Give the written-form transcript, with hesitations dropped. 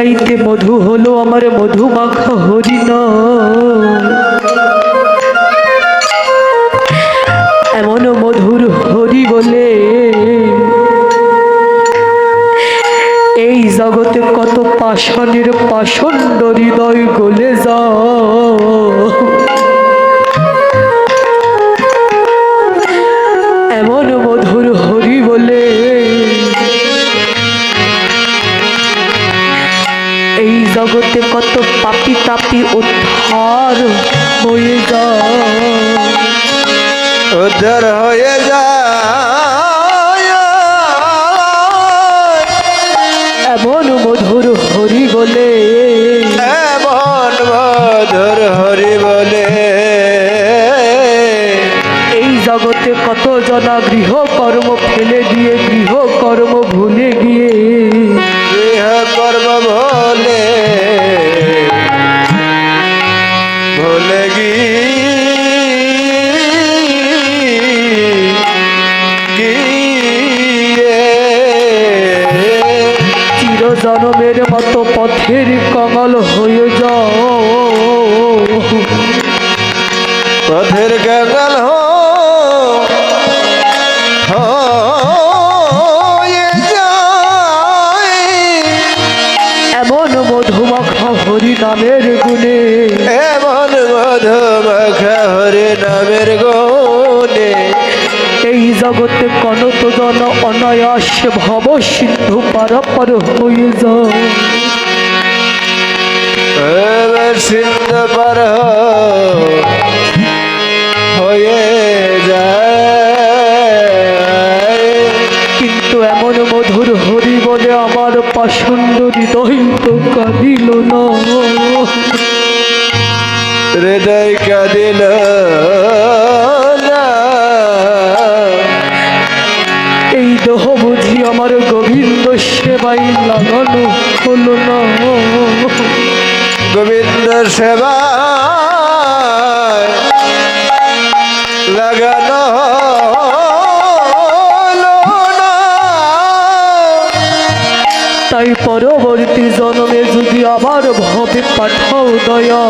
চাইতে মধু হলো আমার মধুমাখা হরিনাম। এমন মধুর হরি বলে এই জগতে কত পাষাণের পাষণ্ড হৃদয় গলে যাও। এমন মধুর হরি বলে এই জগতে কত পাপি তাপি উদ্ধার হয়ে যায়, উদ্ধার হয়ে যায়। এমন মধুর হরি বলে, এমন মধুর হরি বলে এই জগতে কত জনা গৃহ কর্ম ফেলে দিয়ে গৃহ কর্ম ভুলে গিয়ে, গৃহ কর্ম ভুলে ভুলে গিয়ে চিরজনমের মতো পথের কমল হয়ে যাও। পথের কাঙাল হয়ে যায়। এমন মধুমাখা হরি নামের গুণে, এমন মধুমাখা হরি নামের গুণে এই জগতে কনত জন অনায়াসে ভব সিন্ধু পারাপার হয়ে যায়। সিন্ধু পার হয়ে যায়। কিন্তু এমন মধুর হরি বলে আমার পাষণ্ড হৃদয় তো কাঁদিল না, হৃদয় কাঁদিল না। এই দেহ বুঝি আমার গোবিন্দ সেবাই লাগানো হলো না, গোবিন্দ সেবা লাগানো হলো না। তাই পরবর্তী জন্মে যদি আবার ভবে পাঠাও দয়া।